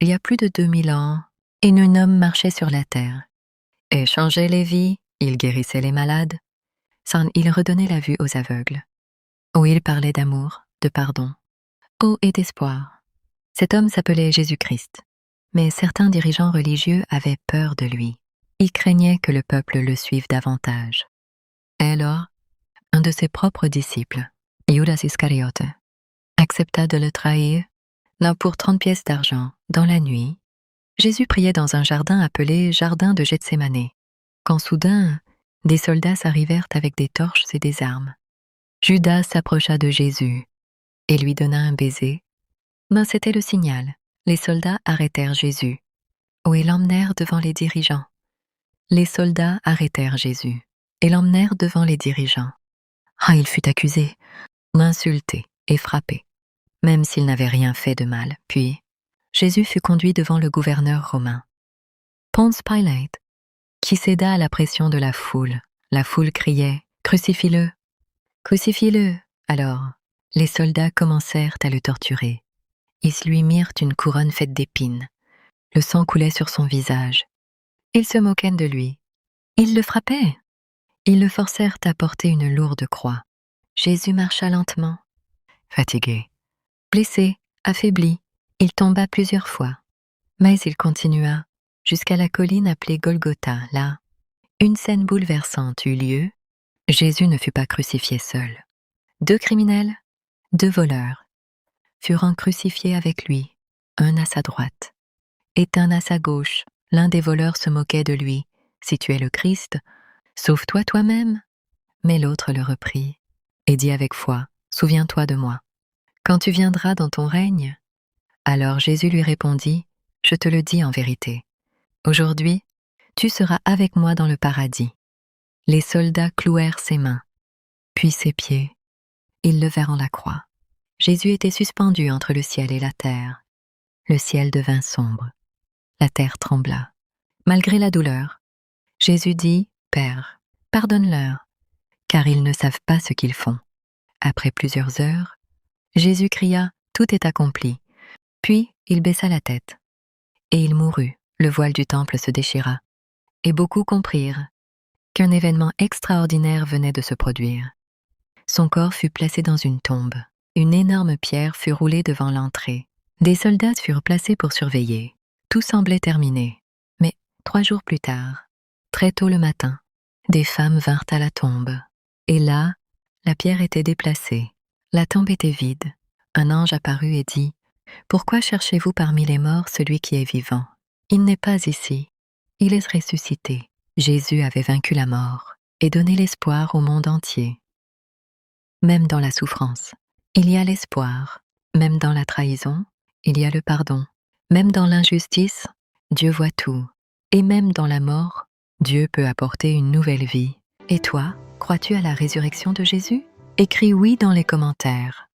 il y a plus de 2000 ans, un homme marchait sur la terre et changeait les vies, il guérissait les malades, il redonnait la vue aux aveugles. Oh, il parlait d'amour, de pardon, oh, et d'espoir. Cet homme s'appelait Jésus-Christ, mais certains dirigeants religieux avaient peur de lui. Ils craignaient que le peuple le suive davantage. Et alors, un de ses propres disciples, Judas Iscariote, accepta de le trahir, là pour 30 pièces d'argent, dans la nuit. Jésus priait dans un jardin appelé Jardin de Gethsémané, quand soudain, des soldats arrivèrent avec des torches et des armes. Judas s'approcha de Jésus et lui donna un baiser. Mais c'était le signal. Les soldats arrêtèrent Jésus. Oh, et l'emmenèrent devant les dirigeants. Les soldats arrêtèrent Jésus et l'emmenèrent devant les dirigeants. Ah, il fut accusé, insulté et frappé, même s'il n'avait rien fait de mal. Puis, Jésus fut conduit devant le gouverneur romain, Ponce Pilate, qui céda à la pression de la foule. La foule criait « Crucifie-le ! Crucifie-le !» Alors, les soldats commencèrent à le torturer. Ils lui mirent une couronne faite d'épines. Le sang coulait sur son visage. Ils se moquaient de lui. Ils le frappaient. Ils le forcèrent à porter une lourde croix. Jésus marcha lentement. Fatigué, blessé, affaibli, il tomba plusieurs fois. Mais il continua jusqu'à la colline appelée Golgotha. Là, une scène bouleversante eut lieu. Jésus ne fut pas crucifié seul. 2 criminels, 2 voleurs, furent crucifiés avec lui, un à sa droite et un à sa gauche. L'un des voleurs se moquait de lui. « Si tu es le Christ, sauve-toi toi-même. » Mais l'autre le reprit et dit avec foi, « Souviens-toi de moi, quand tu viendras dans ton règne. » Alors Jésus lui répondit, « Je te le dis en vérité, aujourd'hui, tu seras avec moi dans le paradis. » Les soldats clouèrent ses mains, puis ses pieds. Ils levèrent la croix. Jésus était suspendu entre le ciel et la terre. Le ciel devint sombre. La terre trembla. Malgré la douleur, Jésus dit, « Père, pardonne-leur, car ils ne savent pas ce qu'ils font. » Après plusieurs heures, Jésus cria, « Tout est accompli. » Puis il baissa la tête, et il mourut. Le voile du temple se déchira, et beaucoup comprirent qu'un événement extraordinaire venait de se produire. Son corps fut placé dans une tombe. Une énorme pierre fut roulée devant l'entrée. Des soldats furent placés pour surveiller. Tout semblait terminé. Mais 3 jours plus tard, très tôt le matin, des femmes vinrent à la tombe. Et là, la pierre était déplacée. La tombe était vide. Un ange apparut et dit, « Pourquoi cherchez-vous parmi les morts celui qui est vivant? Il n'est pas ici. Il est ressuscité. » Jésus avait vaincu la mort et donné l'espoir au monde entier. Même dans la souffrance, il y a l'espoir. Même dans la trahison, il y a le pardon. Même dans l'injustice, Dieu voit tout. Et même dans la mort, Dieu peut apporter une nouvelle vie. Et toi, crois-tu à la résurrection de Jésus? Écris oui dans les commentaires.